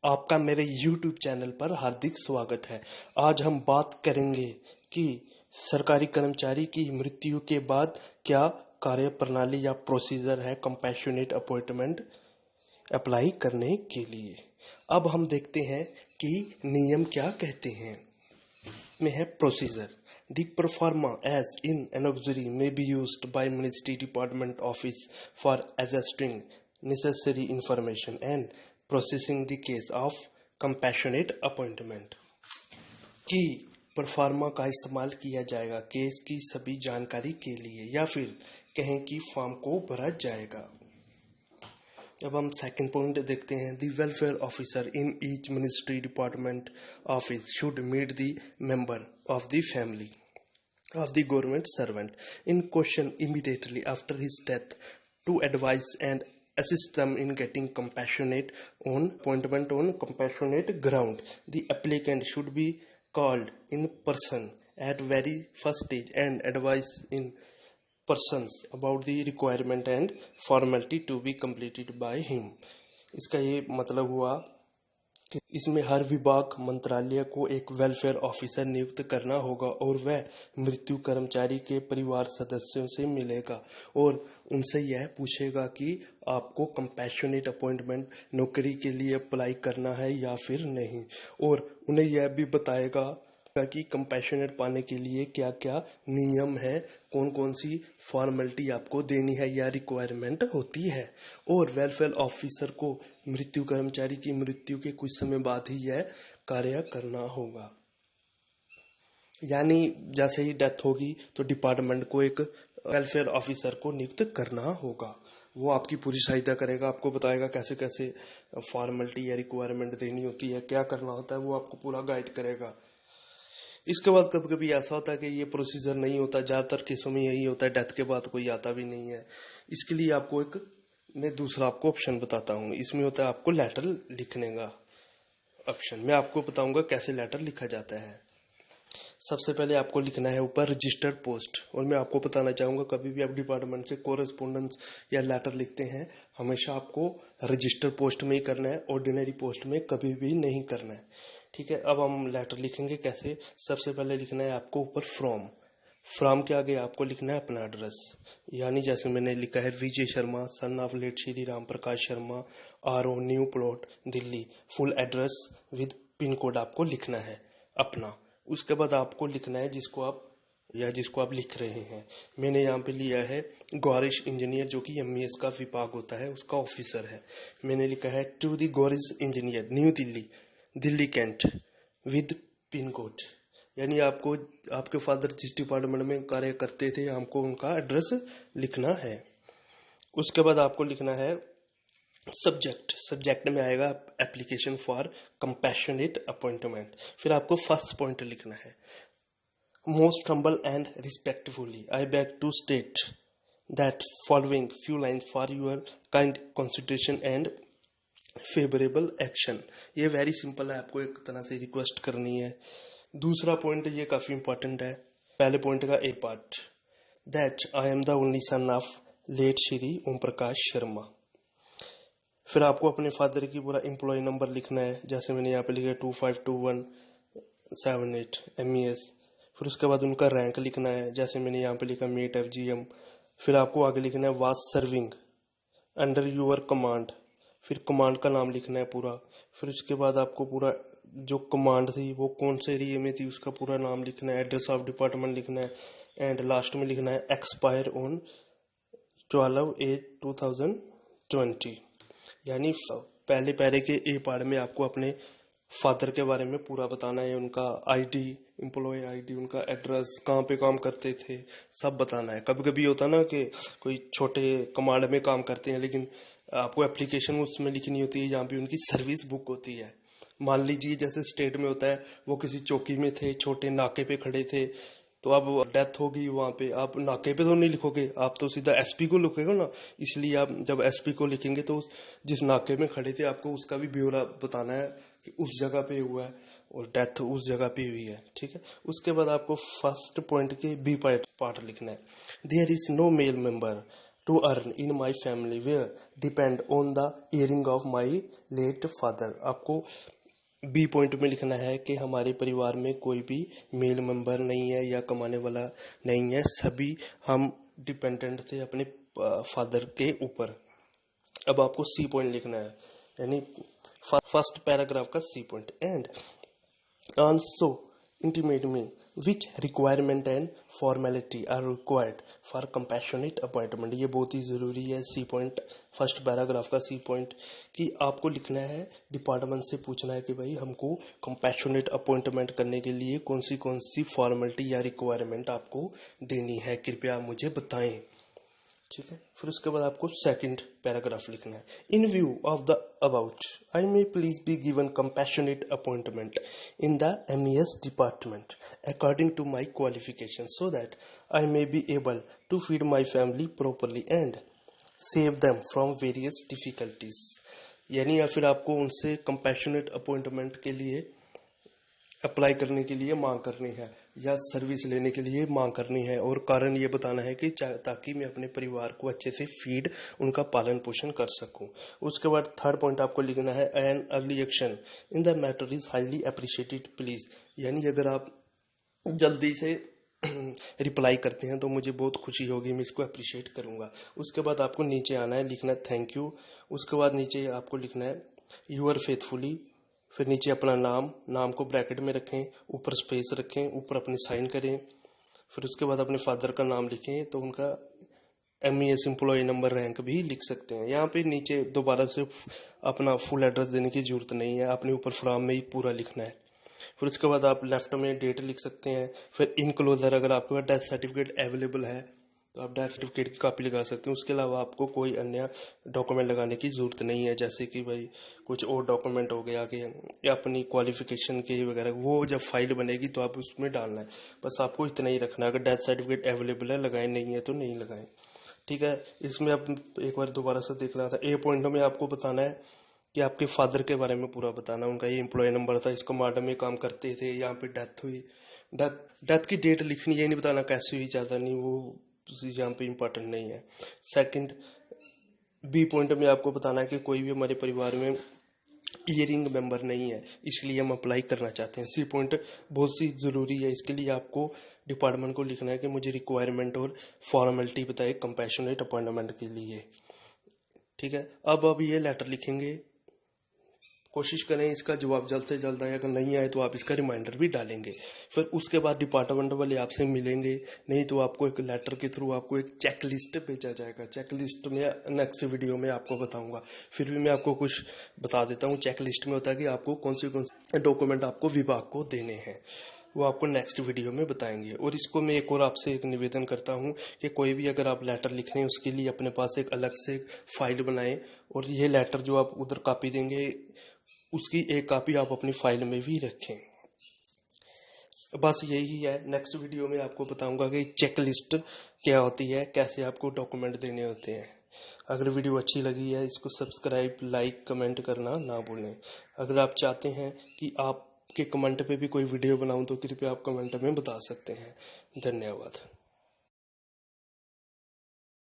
आपका मेरे YouTube channel पर हार्दिक स्वागत है। आज हम बात करेंगे कि सरकारी कर्मचारी की मृत्यु के बाद क्या कार्यप्रणाली या प्रोसीजर है कंपैशनेट अपॉइंटमेंट अप्लाई करने के लिए। अब हम देखते हैं कि नियम क्या कहते हैं। में है procedure. The proforma as in annexure may be used by Ministry Department Office for assessing necessary information and processing the case of compassionate appointment। कि प्रोफार्मा का इस्तेमाल किया जाएगा केस की सभी जानकारी के लिए या फिर कहें कि फॉर्म को भरा जाएगा। अब हम सेकंड पॉइंट देखते हैं। The welfare officer in each ministry department office should meet the member of the family of the government servant in question immediately after his death to advise and assist them in getting compassionate on appointment on compassionate ground. The applicant should be called in person at very first stage and advise in persons about the requirement and formality to be completed by him। इसका ये मतलब हुआ कि इसमें हर विभाग मंत्रालय को एक वेलफेयर ऑफिसर नियुक्त करना होगा और वह मृत्यु कर्मचारी के परिवार सदस्यों से मिलेगा और उनसे यह पूछेगा कि आपको कंपैशनेट अपॉइंटमेंट नौकरी के लिए अप्लाई करना है या फिर नहीं, और उन्हें यह भी बताएगा कि कंपैशनेट पाने के लिए क्या क्या नियम है, कौन कौन सी फॉर्मेलिटी आपको देनी है या रिक्वायरमेंट होती है। और वेलफेयर ऑफिसर को मृत्यु कर्मचारी की मृत्यु के कुछ समय बाद ही यह कार्य करना होगा। यानी जैसे ही डेथ होगी तो डिपार्टमेंट को एक वेलफेयर ऑफिसर को नियुक्त करना होगा। वो आपकी पूरी सहायता करेगा, आपको बताएगा कैसे कैसे फॉर्मेलिटी या रिक्वायरमेंट देनी होती है, क्या करना होता है, वो आपको पूरा गाइड करेगा। इसके बाद कभी कभी ऐसा होता है कि ये प्रोसीजर नहीं होता, ज्यादातर केसों में यही होता है, डेथ के बाद कोई आता भी नहीं है। इसके लिए आपको मैं दूसरा आपको ऑप्शन बताता हूँ। इसमें होता है आपको लेटर लिखने का ऑप्शन। मैं आपको बताऊंगा कैसे लेटर लिखा जाता है। सबसे पहले आपको लिखना है ऊपर रजिस्टर्ड पोस्ट, और मैं आपको बताना चाहूंगा कभी भी आप डिपार्टमेंट से कोरेस्पोंडेंस या लेटर लिखते हैं हमेशा आपको रजिस्टर्ड पोस्ट में ही करना है, ऑर्डिनरी पोस्ट में कभी भी नहीं करना है। ठीक है, अब हम लेटर लिखेंगे कैसे। सबसे पहले लिखना है आपको ऊपर फ्रॉम के आगे आपको लिखना है अपना एड्रेस। यानी जैसे मैंने लिखा है Vijay Sharma son of late Shri Ram Prakash Sharma RO new plot Delhi, full address with pin code आपको लिखना है अपना। उसके बाद आपको लिखना है जिसको आप लिख रहे हैं। मैंने यहाँ पे लिया है गौरिश इंजीनियर, जो कि MES का विभाग होता है, उसका ऑफिसर है। मैंने लिखा है to the garrison engineer New Delhi cantt with pin code. यानी आपको आपके फादर जिस डिपार्टमेंट में कार्य करते थे हमको उनका एड्रेस लिखना है। उसके बाद आपको लिखना है सब्जेक्ट में आएगा एप्लीकेशन फॉर कंपैशनेट अपॉइंटमेंट। फिर आपको फर्स्ट पॉइंट लिखना है most humble and respectfully I beg to state that following few lines for your kind consideration and favourable action. ये वेरी सिंपल है, आपको एक तरह से रिक्वेस्ट करनी है। दूसरा पॉइंट ये काफी इंपॉर्टेंट है। पहले पॉइंट का A part that I am the only son of late Shri Om Prakash Sharma. फिर आपको अपने फादर की पूरा एम्प्लॉय नंबर लिखना है, जैसे मैंने यहाँ पे लिखा है 252178 MES। फिर उसके बाद उनका रैंक लिखना है, जैसे मैंने यहाँ पे लिखा मेट FGM। फिर आपको आगे लिखना है was serving under your command, फिर कमांड का नाम लिखना है पूरा। फिर उसके बाद आपको पूरा जो कमांड थी वो कौन से एरिया में थी उसका पूरा नाम लिखना है, एड्रेस ऑफ डिपार्टमेंट लिखना है, एंड लास्ट में लिखना है एक्सपायर ऑन 12/8/2020। यानी पहले पैरे के ए पार्ट में आपको अपने फादर के बारे में पूरा बताना है, उनका ID, एम्प्लॉय ID, उनका एड्रेस, कहाँ पे काम करते थे, सब बताना है। कभी कभी होता ना कि कोई छोटे कमांड में काम करते हैं लेकिन आपको एप्लीकेशन उसमें लिखनी होती है जहाँ पे उनकी सर्विस बुक होती है। मान लीजिए जैसे स्टेट में होता है वो किसी चौकी में थे, छोटे नाके पे खड़े थे, तो अब डेथ होगी वहां पे, आप नाके पे तो नहीं लिखोगे, आप तो सीधा SP को लिखोगे ना। इसलिए आप जब SP को लिखेंगे तो जिस नाके में खड़े थे आपको उसका भी ब्यौरा बताना है कि उस जगह पे हुआ है और डेथ उस जगह पे हुई है। ठीक है, उसके बाद आपको फर्स्ट पॉइंट के B पार्ट लिखना है। There is no male member to earn in my family were depend on the hearing of my late father। आपको बी पॉइंट में लिखना है कि हमारे परिवार में कोई भी मेल मेंबर नहीं है या कमाने वाला नहीं है, सभी हम डिपेंडेंट थे अपने फादर के ऊपर। अब आपको सी पॉइंट लिखना है, यानी फर्स्ट पैराग्राफ का C point. And also intimate me which requirement and formality are required for compassionate appointment। ये बहुत ही ज़रूरी है सी पॉइंट, फर्स्ट पैराग्राफ का सी पॉइंट, कि आपको लिखना है, डिपार्टमेंट से पूछना है कि भाई हमको कंपैशनेट अपॉइंटमेंट करने के लिए कौन सी फॉर्मेलिटी या रिक्वायरमेंट आपको देनी है, कृपया मुझे बताएं। ठीक है, फिर उसके बाद आपको सेकंड पैराग्राफ लिखना है। In view of the about I may please be given compassionate appointment in the MES department according to my qualification so that I may be able to feed my family properly and save them from various difficulties. यानी या फिर आपको उनसे compassionate appointment के लिए apply करने के लिए मांग करनी है या सर्विस लेने के लिए मांग करनी है, और कारण ये बताना है कि ताकि मैं अपने परिवार को अच्छे से फीड, उनका पालन पोषण कर सकूं। उसके बाद थर्ड पॉइंट आपको लिखना है, an early action in the matter is highly appreciated please. यानी अगर आप जल्दी से रिप्लाई करते हैं तो मुझे बहुत खुशी होगी, मैं इसको अप्रिशिएट करूंगा। उसके बाद आपको नीचे आना है, लिखना है थैंक यू। उसके बाद नीचे आपको लिखना है यूअर फेथफुली, फिर नीचे अपना नाम को ब्रैकेट में रखें, ऊपर स्पेस रखें, ऊपर अपनी साइन करें। फिर उसके बाद अपने फादर का नाम लिखें, तो उनका MES एम्प्लॉय नंबर रैंक भी लिख सकते हैं। यहाँ पे नीचे दोबारा से अपना फुल एड्रेस देने की जरूरत नहीं है, अपने ऊपर फॉर्म में ही पूरा लिखना है। फिर उसके बाद आप लेफ्ट में डेट लिख सकते हैं। फिर इनक्लोजर अगर आपके पास डेथ सर्टिफिकेट अवेलेबल है तो आप डेथ सर्टिफिकेट की कॉपी लगा सकते हैं। उसके अलावा आपको कोई अन्य डॉक्यूमेंट लगाने की जरूरत नहीं है, जैसे कि भाई कुछ और डॉक्यूमेंट हो गया कि या अपनी क्वालिफिकेशन के वगैरह, वो जब फाइल बनेगी तो आप उसमें डालना है। बस आपको इतना ही रखना है, अगर डेथ सर्टिफिकेट अवेलेबल है लगाए, नहीं है तो नहीं लगाएं। ठीक है, इसमें आप एक बार दोबारा से देख रहा था। ए पॉइंट में आपको बताना है कि आपके फादर के बारे में पूरा बताना, उनका ये एम्प्लॉय नंबर था, इसको मार्डम में काम करते थे, यहाँ पे डेथ हुई, डेथ की डेट लिखनी, ये नहीं बताना कैसे हुई, ज्यादा नहीं, वो यहाँ पे इम्पोर्टेंट नहीं है। सेकंड बी पॉइंट में आपको बताना है कि कोई भी हमारे परिवार में ईयरिंग मेंबर नहीं है, इसलिए हम अप्लाई करना चाहते हैं। सी पॉइंट बहुत सी जरूरी है, इसके लिए आपको डिपार्टमेंट को लिखना है कि मुझे रिक्वायरमेंट और फॉर्मेलिटी बताए कंपैशनेट अपॉइंटमेंट के लिए। ठीक है, अब ये लेटर लिखेंगे, कोशिश करें इसका जवाब जल्द से जल्द आए, अगर नहीं आए तो आप इसका रिमाइंडर भी डालेंगे। फिर उसके बाद डिपार्टमेंट वाले आपसे मिलेंगे, नहीं तो आपको एक लेटर के थ्रू आपको एक चेक लिस्ट भेजा जाएगा। चेक लिस्ट में नेक्स्ट वीडियो में आपको बताऊंगा, फिर भी मैं आपको कुछ बता देता हूँ। चेक लिस्ट में होता है कि आपको कौन से डॉक्यूमेंट आपको विभाग को देने हैं, वो आपको नेक्स्ट वीडियो में बताएंगे। और इसको मैं एक और आपसे एक निवेदन करता हूँ कि कोई भी अगर आप लेटर लिख रहे हैं उसके लिए अपने पास एक अलग से फाइल बनाएं, और ये लेटर जो आप उधर कॉपी देंगे उसकी एक कॉपी आप अपनी फाइल में भी रखें। बस यही है, नेक्स्ट वीडियो में आपको बताऊंगा कि चेक लिस्ट क्या होती है, कैसे आपको डॉक्यूमेंट देने होते हैं। अगर वीडियो अच्छी लगी है इसको सब्सक्राइब, लाइक, कमेंट करना ना भूलें। अगर आप चाहते हैं कि आपके कमेंट पे भी कोई वीडियो बनाऊं तो कृपया आप कमेंट में बता सकते हैं। धन्यवाद।